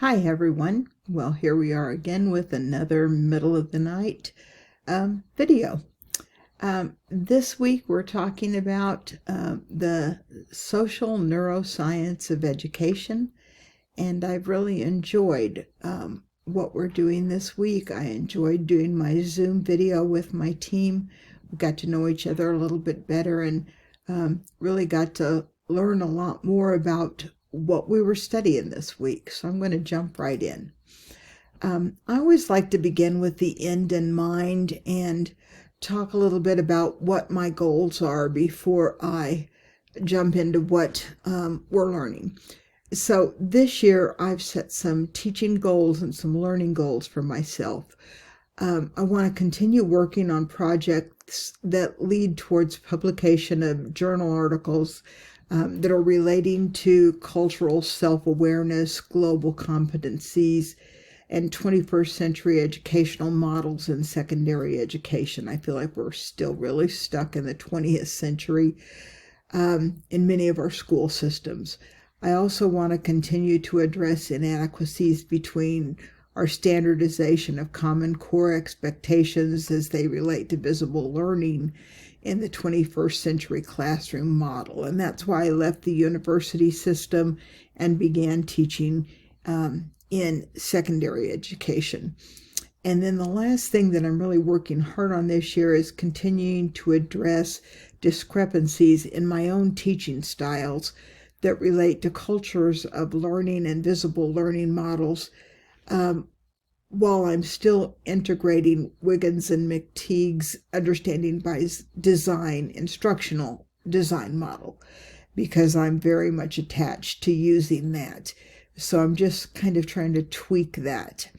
Hi, everyone. Well, here we are again with another middle of the night video. This week we're talking about the social neuroscience of education, and I've really enjoyed what we're doing this week. I enjoyed doing my Zoom video with my team. We got to know each other a little bit better and really got to learn a lot more about what we were studying this week. So I'm going to jump right in. I always like to begin with the end in mind and talk a little bit about what my goals are before I jump into what we're learning. So this year I've set some teaching goals and some learning goals for myself. I want to continue working on projects that lead towards publication of journal articles that are relating to cultural self-awareness, global competencies, and 21st century educational models in secondary education. I feel like we're still really stuck in the 20th century in many of our school systems. I also want to continue to address inadequacies between our standardization of Common Core expectations as they relate to visible learning in the 21st century classroom model. And that's why I left the university system and began teaching in secondary education. And then the last thing that I'm really working hard on this year is continuing to address discrepancies in my own teaching styles that relate to cultures of learning and visible learning models, while I'm still integrating Wiggins and McTeague's understanding by design, instructional design model, because I'm very much attached to using that. So I'm just kind of trying to tweak that.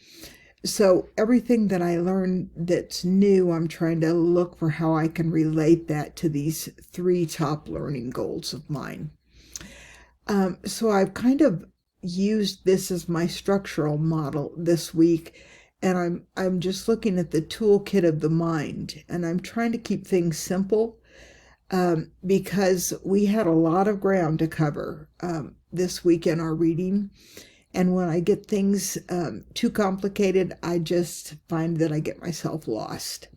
So everything that I learn that's new, I'm trying to look for how I can relate that to these three top learning goals of mine. So I've kind of used this as my structural model this week, and I'm just looking at the toolkit of the mind, and I'm trying to keep things simple because we had a lot of ground to cover this week in our reading. And when I get things too complicated, I just find that I get myself lost.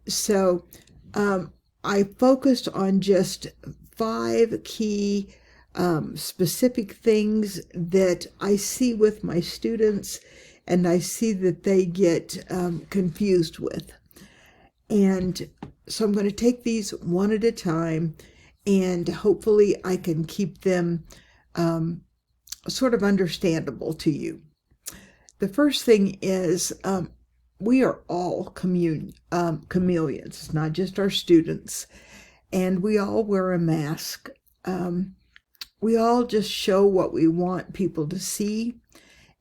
So I focused on just 5 key specific things that I see with my students and I see that they get confused with. And so I'm going to take these one at a time, and hopefully I can keep them sort of understandable to you. The first thing is we are all chameleons, not just our students, and we all wear a mask. We all just show what we want people to see.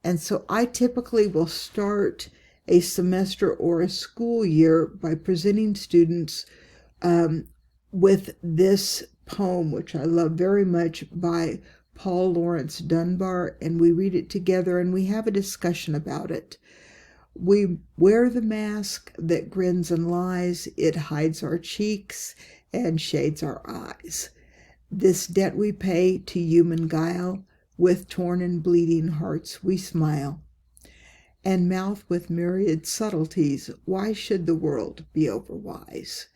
And so I typically will start a semester or a school year by presenting students with this poem, which I love very much, by Paul Laurence Dunbar, and we read it together and we have a discussion about it. We wear the mask that grins and lies. It hides our cheeks and shades our eyes. This debt we pay to human guile, with torn and bleeding hearts we smile. And mouth with myriad subtleties, why should the world be overwise?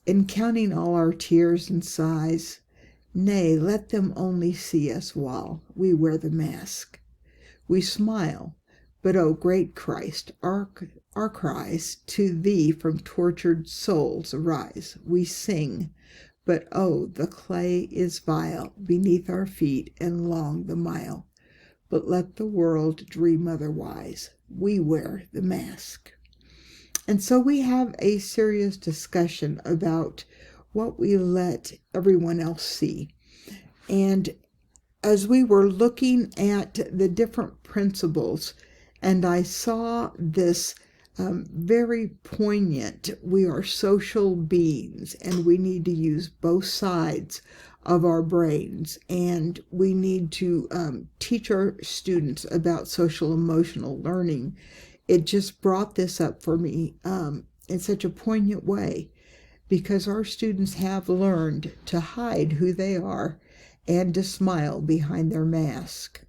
In counting all our tears and sighs, nay, let them only see us while we wear the mask. We smile, but O great Christ, our cries to thee from tortured souls arise. We sing, but oh, the clay is vile beneath our feet and long the mile. But let the world dream otherwise. We wear the mask. And so we have a serious discussion about what we let everyone else see. And as we were looking at the different principles, and I saw this very poignant, we are social beings and we need to use both sides of our brains, and we need to teach our students about social emotional learning. It just brought this up for me in such a poignant way, because our students have learned to hide who they are and to smile behind their mask.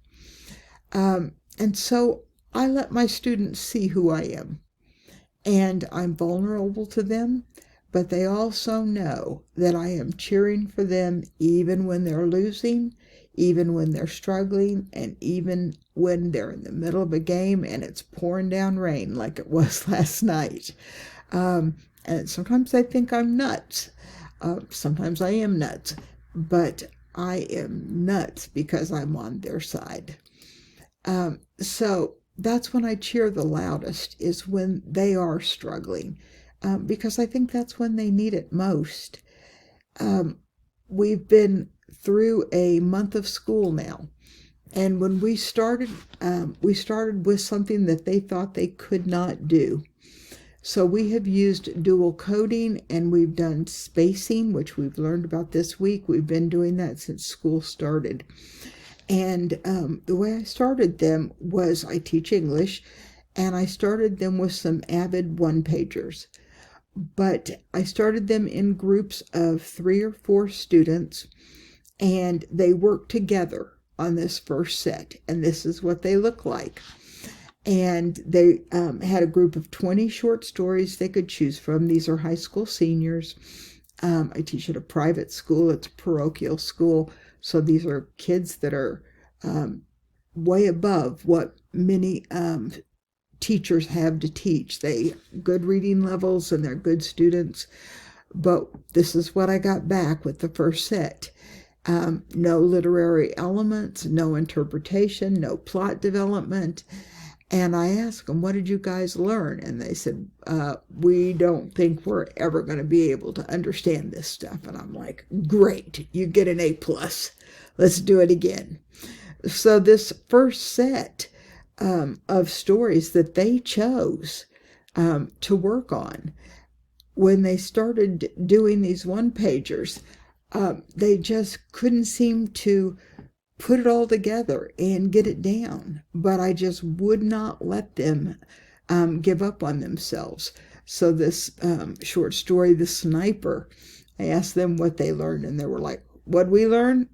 And so I let my students see who I am, and I'm vulnerable to them, but they also know that I am cheering for them even when they're losing, even when they're struggling, and even when they're in the middle of a game and it's pouring down rain like it was last night. And sometimes they think I'm nuts. Sometimes I am nuts, but I am nuts because I'm on their side. So that's when I cheer the loudest, is when they are struggling, because I think that's when they need it most. We've been through a month of school now, and when we started with something that they thought they could not do. So we have used dual coding, and we've done spacing, which we've learned about this week. We've been doing that since school started. And the way I started them was, I teach English, and I started them with some Avid one-pagers. But I started them in groups of 3 or 4 students, and they worked together on this first set, and this is what they look like. And they had a group of 20 short stories they could choose from. These are high school seniors. I teach at a private school. It's a parochial school. So these are kids that are way above what many teachers have to teach. They good reading levels, and they're good students. But this is what I got back with the first set. No literary elements, no interpretation, no plot development. And I asked them, what did you guys learn? And they said, we don't think we're ever going to be able to understand this stuff. And I'm like, great, you get an A+. Let's do it again. So this first set of stories that they chose to work on, when they started doing these one-pagers, they just couldn't seem to put it all together and get it down. But I just would not let them give up on themselves. So this short story, The Sniper, I asked them what they learned, and they were like, what'd we learn?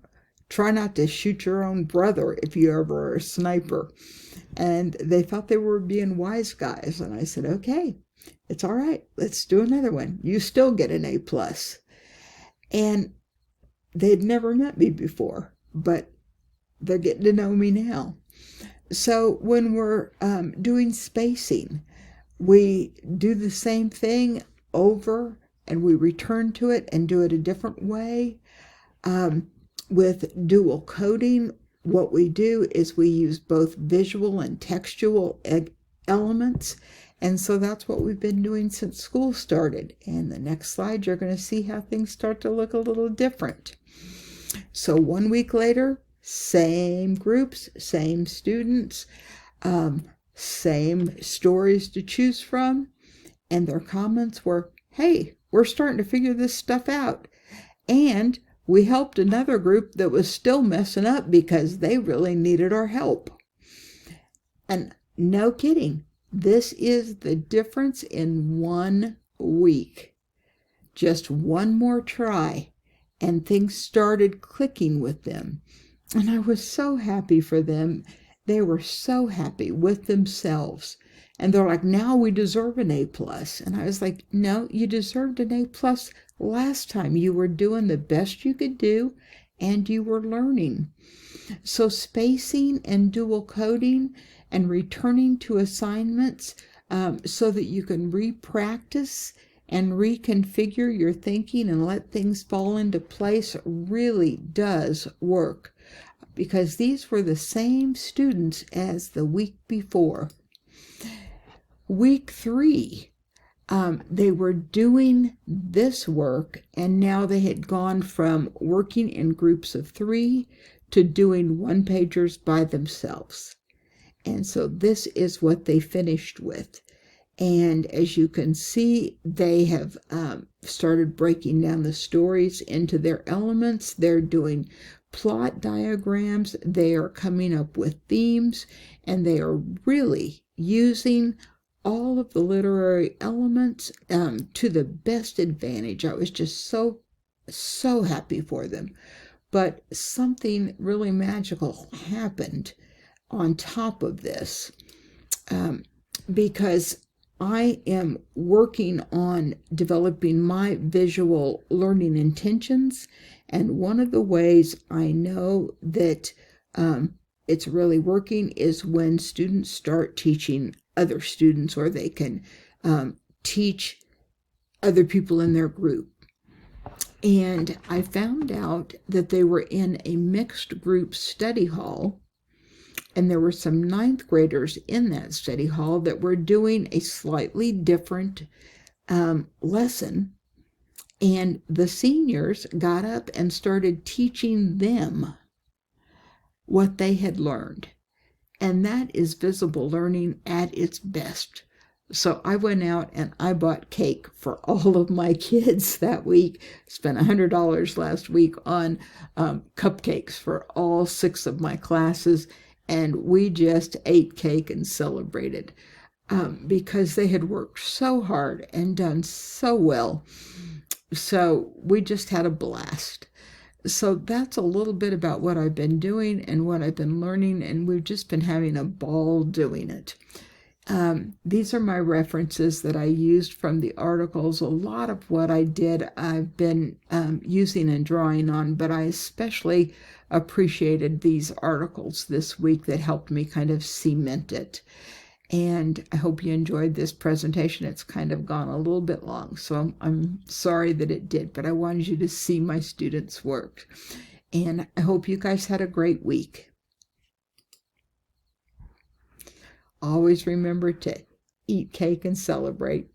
Try not to shoot your own brother if you ever are a sniper. And they thought they were being wise guys. And I said, okay, it's all right. Let's do another one. You still get an A+. And they'd never met me before, but they're getting to know me now. So when we're doing spacing, we do the same thing over, and we return to it and do it a different way. With dual coding, what we do is we use both visual and textual elements. And so that's what we've been doing since school started. And the next slide, you're going to see how things start to look a little different. So 1 week later, same groups, same students, same stories to choose from. And their comments were, hey, we're starting to figure this stuff out. And we helped another group that was still messing up because they really needed our help. And no kidding, this is the difference in 1 week. Just one more try, and things started clicking with them. And I was so happy for them. They were so happy with themselves. And they're like, now we deserve an A+. And I was like, no, you deserved an A+ last time. You were doing the best you could do, and you were learning. So spacing and dual coding and returning to assignments so that you can re-practice and reconfigure your thinking and let things fall into place really does work, because these were the same students as the week before. Week 3, they were doing this work, and now they had gone from working in groups of 3 to doing one-pagers by themselves. And so this is what they finished with. And as you can see, they have started breaking down the stories into their elements. They're doing plot diagrams. They are coming up with themes, and they are really using all of the literary elements to the best advantage. I was just so happy for them. But something really magical happened on top of this, because I am working on developing my visual learning intentions. And one of the ways I know that it's really working is when students start teaching other students, or they can teach other people in their group. And I found out that they were in a mixed group study hall, and there were some ninth graders in that study hall that were doing a slightly different lesson. And the seniors got up and started teaching them what they had learned. And that is visible learning at its best. So I went out and I bought cake for all of my kids that week. Spent $100 last week on cupcakes for all 6 of my classes. And we just ate cake and celebrated because they had worked so hard and done so well. So we just had a blast. So that's a little bit about what I've been doing and what I've been learning, and we've just been having a ball doing it. These are my references that I used from the articles. A lot of what I did I've been using and drawing on, but I especially appreciated these articles this week that helped me kind of cement it. And I hope you enjoyed this presentation. It's kind of gone a little bit long, so I'm sorry that it did, but I wanted you to see my students' work. And I hope you guys had a great week. Always remember to eat cake and celebrate.